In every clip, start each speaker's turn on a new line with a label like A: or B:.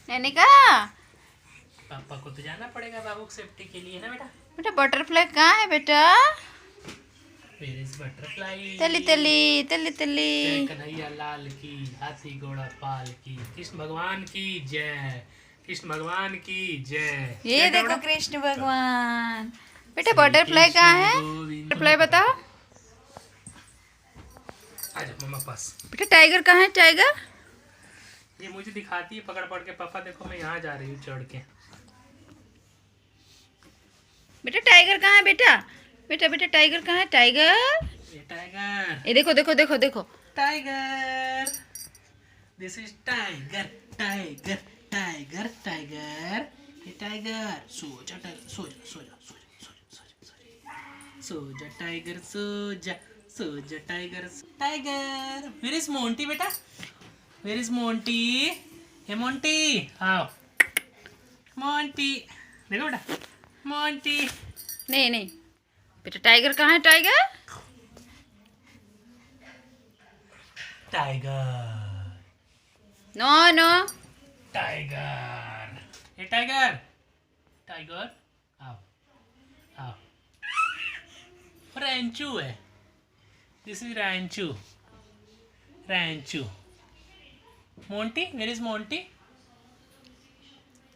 A: मैंने कहा
B: पापा को तो जाना पड़ेगा बाबू की सेफ्टी के लिए ना बेटा।
A: बेटा बटरफ्लाई कहाँ है बेटा?
B: Where is butterfly?
A: तली तली तली तली।
B: जय कन्हैया लाल की, हाथी घोड़ा पाल की, कृष्ण भगवान की जय, कृष्ण भगवान की जय।
A: ये
B: बेटा,
A: देखो कृष्ण भगवान। बेटा
B: श्री
A: बटरफ्लाई
B: कृष्ण
A: कहाँ है?
B: गोविंद।
A: बटरफ्लाई बताओ।
B: आजा मम्मा पास।
A: बेटा टाइगर कहाँ है? टाइगर
B: ये मुझे दिखाती है पकड़ पकड़ के, पापा देखो मैं यहाँ जा रही हूँ चढ़ के।
A: बेटा टाइगर कहाँ है बेटा? बेटा बेटा टाइगर कहाँ है? टाइगर
B: ये टाइगर,
A: ये देखो देखो देखो देखो।
B: Tiger, this is tiger, tiger, tiger, tiger, ये टाइगर। सो जा टाइगर, सो जा, सो जा, सो जा, सो जा, सो जा, सो जा टाइगर, सो जा, सो जा Tiger, Tiger. Where is Monty बेटा? Where is Monty? Hey Monty, आओ मोंटी, देखो बेटा मोंटी।
A: नहीं नहीं बेटा टाइगर कहाँ है? Tiger
B: Tiger,
A: no no.
B: Tiger, ये टाइगर, टाइगर, आओ आओ। रैंचू है, this is Ranchu, Ranchu. Monty, where is Monty?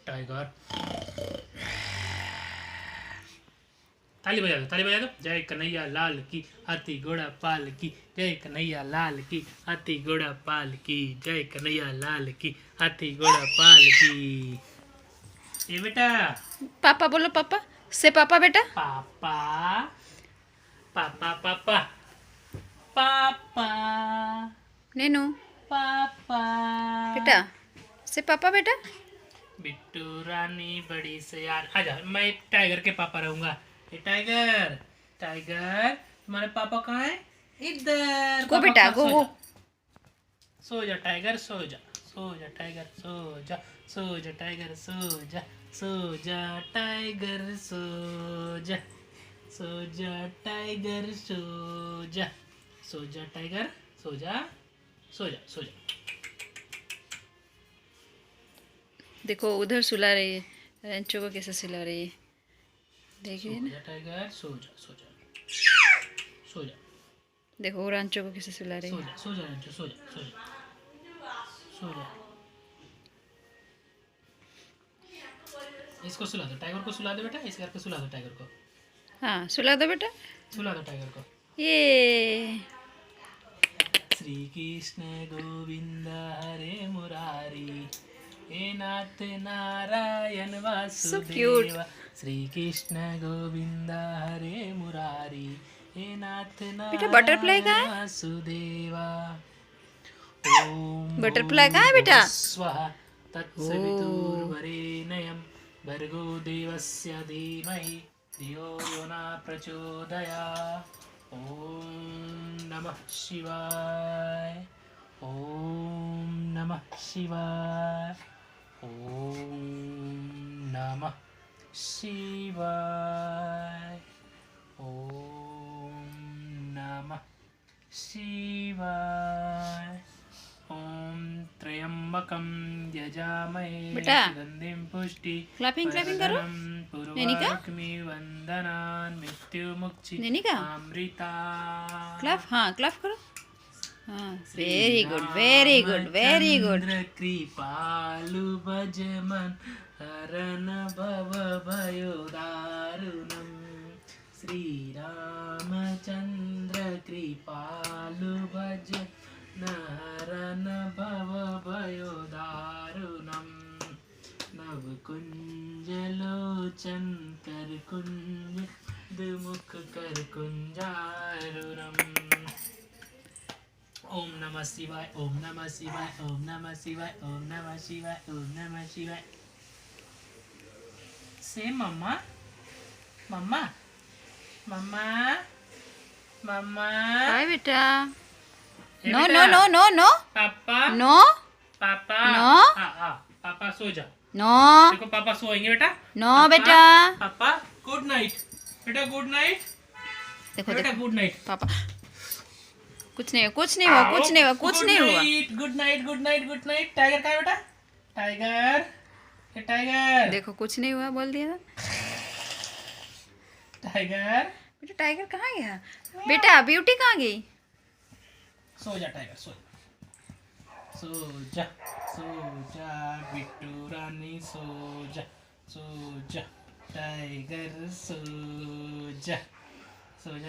B: Tiger. ताली बजा दो, ताली बजा दो। जय कन्हैया लाल की, हाथी घोड़ा पाल की, जय कन्हैया लाल की, हाथी घोड़ा पाल की, जय कन्हैया लाल की, हाथी घोड़ा पाल की। ये बेटा
A: पापा बोलो पापा से। पापा बेटा
B: पापा, पापा, पापा, पापा,
A: नैनू
B: पापा।
A: बेटा से पापा बेटा।
B: बिट्टू रानी बड़ी से यार, आजा मैं टाइगर के पापा रहूंगा। ये टाइगर, टाइगर तुम्हारे पापा कहाँ है? इधर।
A: गो
B: पापा
A: बेटा
B: कहाँ?
A: गो
B: सो
A: गो।
B: जा, सो जा टाइगर, सो जा, सो जा टाइगर, सो जा, सो जा टाइगर, सो जा, सो जा टाइगर, सो जा, सो जा टाइगर, सो जा, सो जा टाइगर, सो जा, सो जा, सो जा।
A: देखो उधर सुला रही है रेंचो को, कैसे सुला रही है देखिए
B: सो
A: ना।
B: जा टाइगर, सो जा, सो जा, सो जा,
A: देखो रांचो को कैसे सुला रही
B: सो
A: है।
B: जा, सो जा रंजू, सो जा, सो जा, सो जा। इसको सुला दो, टाइगर को सुला दो बेटा, इस करके सुला दो टाइगर को,
A: हाँ सुला दो बेटा।
B: सुला दो टाइगर को।
A: ये
B: श्री कृष्ण गोविंद हरे मुरारी, हे नाथ नारायण
A: cute.
B: वासुदेवा। श्री कृष्ण गोविंद हरे मुरारी, हे नाथ
A: बेटा बटरफ्लाई
B: नारायण
A: कहाँ है?
B: वासुदेवा। ओम
A: बटरफ्लाई कहाँ है बेटा?
B: स्वः तत्सवितुर्वरेण्यं भर्गो देवस्य धीमहि धियो यो न प्रचोदयात्। ओम नमः शिवाय, ओम नमः शिवाय, ओम नमः शिवाय, ओम नमः शिवाय। ओम त्र्यंबकं यजामहे
A: बेटा,
B: सुगंधिं पुष्टि
A: क्लैपिंग क्लैपिंग करो। नैनिका
B: पूर्वाग्निवंदनान् मृत्युमुक्षि
A: नैनिका
B: अमृता।
A: क्लैप, हाँ क्लैप करो। हाँ very good very good very good.
B: कृपालु भजमन हरन भव भयो दारुणम्। श्री रामचंद्र कृपालु भजन हरन भव भयो दारुणम्। नव कुंज लोचन कर कुंज दुमुख कर कुंजारुणम्। ओम नमः शिवाय, ओम नमः शिवाय, ओम नमः शिवाय, ओम नमः शिवाय, ओम नमः शिवाय। से मम्मा, मम्मा, मम्मा, मम्मा।
A: हाय बेटा।
B: ए
A: नो
B: बेटा,
A: नो नो नो नो
B: पापा,
A: नो
B: पापा,
A: नो
B: पापा सो जा।
A: नो
B: देखो पापा सोएंगे बेटा।
A: नो
B: पापा,
A: बेटा।
B: पापा गुड नाइट बेटा, गुड नाइट
A: देखो
B: बेटा,
A: देखो
B: गुड नाइट।
A: पापा कुछ नहीं हुआ कुछ नहीं हुआ कुछ नहीं हुआ कुछ नहीं हुआ।
B: Good night, good night, good night, good night. Tiger कहाँ है बेटा? टाइगर, ये टाइगर
A: देखो कुछ नहीं हुआ, बोल दिया था।
B: टाइगर
A: बेटा टाइगर कहाँ गया? बेटा ब्यूटी कहाँ गई?
B: सो जा टाइगर सो सो जा सो जा बिट्टू रानी सो जा टाइगर सो जा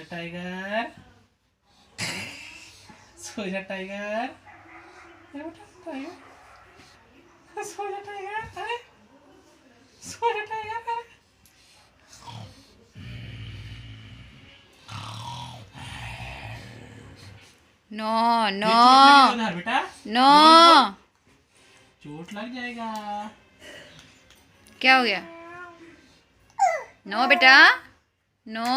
B: टाइगर सो जा टाइगर अरे बेटा टाइगर सो जा टाइगर अरे सो जा टाइगर अरे
A: नो नो
B: उधर बेटा
A: नो।
B: चोट लग जाएगा।
A: क्या हो गया? नो बेटा नो।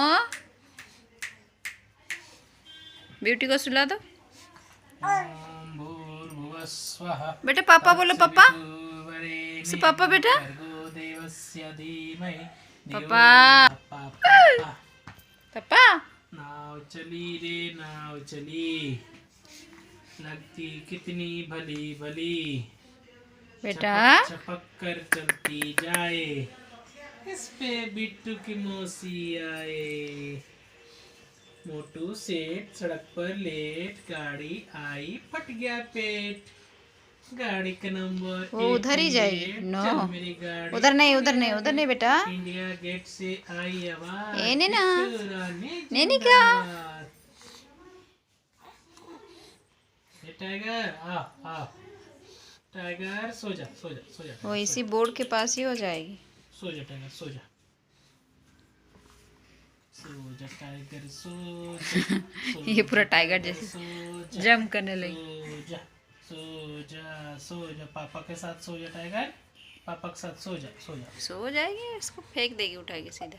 A: ब्यूटी को सुला दो।
B: ओम भूर्भुवस्वः
A: बेटा पापा बोलो, पापा
B: तत्सवितुर्वरेण्यं
A: से पापा बेटा।
B: भर्गो देवस्य धीमहि धियो
A: पापा
B: पापा
A: पापा।
B: नाव चली रे नाव चली लगती कितनी भली भली
A: बेटा
B: चपक कर चलती जाए इस पे बिट्टू की मौसी आए मोटू सेठ सड़क पर लेट गाड़ी आई फट गया पेट गाड़ी का नंबर
A: वो उधर ही जाएगी।
B: 88,
A: नो
B: चल मेरी गाड़ी
A: उधर नहीं, उधर नहीं, उधर नहीं बेटा।
B: इंडिया गेट से आई आवाज
A: ए नैना,
B: बिट्टू रानी
A: नैनी क्या?
B: जिंदाबाद। ये टाइगर आ आ टाइगर सो जा
A: वो इसी बोर्ड के पास ही हो जाएगी।
B: सो जा टाइगर सो जा टाइगर सो
A: ये पूरा टाइगर जैसे
B: सो
A: जंप करने लगी।
B: सो जा पापा के साथ सो जा टाइगर पापा के साथ सो जा
A: सो जाएगी, इसको फेंक देगी उठा के सीधा।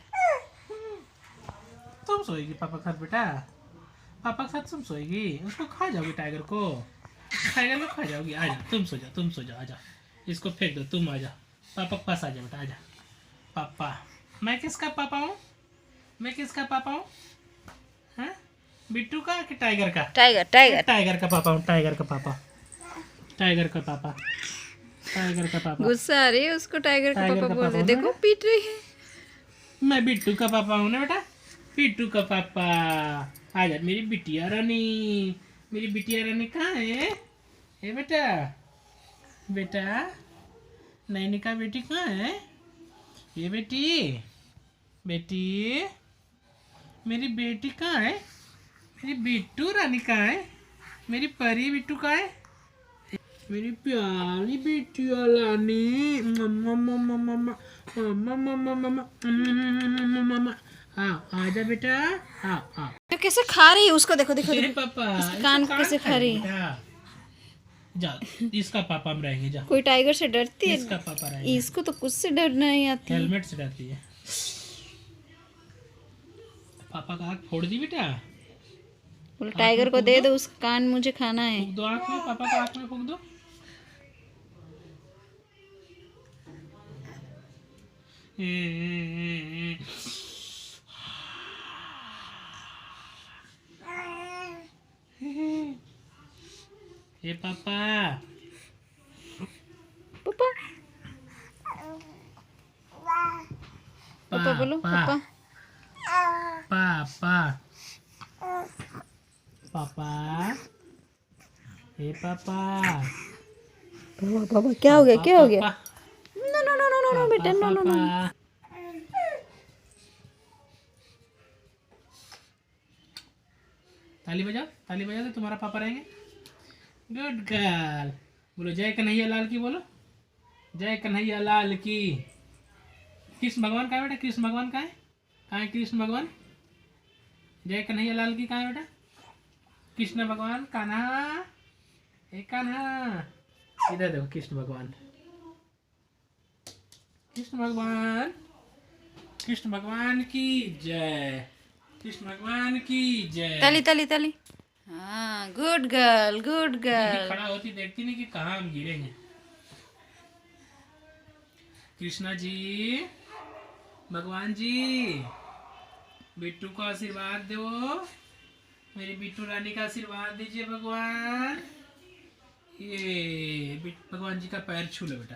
B: तुम सोएगी पापा के साथ बेटा पापा के साथ तुम सोएगी उसको खा जाओगी टाइगर को खा जाओगी आजा तुम सो जा आजा इसको फेंक दो तुम आजा पापा के पास आजा बेटा आजा पापा मैं किसका पापा हूँ हाँ? बिट्टू का कि टाइगर का
A: टाइगर टाइगर
B: टाइगर का पापा हूँ टाइगर का पापा
A: गुस्सा आ रही है उसको। टाइगर का
B: टाइगर
A: पापा
B: का
A: बोल रहे,
B: पापा
A: देखो पीट रही है।
B: मैं बिट्टू का पापा हूँ ना बेटा बिट्टू का पापा आजा मेरी बिटिया रानी कहाँ है ए बेटा नैनी का बेटी कहाँ है ये बेटी मेरी बेटी कहाँ है मेरी बिट्टू रानी कहाँ है मेरी परी बिट्टू कहाँ है मेरी प्यारी बिटिया रानी मम्मा आजा बेटा हाँ
A: तो कैसे खा रही है उसको, देखो देखो
B: तेरे
A: देखो।
B: पापा
A: इसके कान कैसे खा रही है।
B: बेटा जा इसका पापा हम रहेंगे जा
A: कोई टाइगर से डरती है?
B: इसका पापा रहेंगे
A: इसको तो कुछ से डर नहीं आती।
B: हेलमेट से डरती है पापा का आँख फोड़ दी बेटा
A: बोलो टाइगर को दे दो, उसका कान मुझे खाना है।
B: फूक दो आँख में पापा का आँख में फूक दो ये पापा
A: पापा पापा बोलो पापा
B: पापा हे पापा
A: पापा क्या हो गया, क्या हो गया?
B: पापा,
A: no no no no no बेटा नो नो नो।
B: पापा। ताली बजाओ तो तुम्हारा पापा रहेंगे गुड गर्ल बोलो जय कन्हैया लाल की बोलो जय कन्हैया लाल की कृष्ण भगवान कहाँ है बेटा कृष्ण भगवान कहाँ है कृष्ण भगवान जय कन्हैया लाल की कहाँ है बेटा कृष्ण भगवान कान्हा इधर देखो कृष्ण भगवान कृष्ण भगवान की जय कृष्ण भगवान की जय
A: ताली ताली ताली। हाँ गुड गर्ल गुड गर्ल।
B: खड़ा होती देखती नहीं कि कहाँ हम गिरेंगे कृष्णा जी भगवान जी बिट्टू को आशीर्वाद दो मेरी बिट्टू रानी का आशीर्वाद दीजिए भगवान ये भगवान जी का पैर छू लो बेटा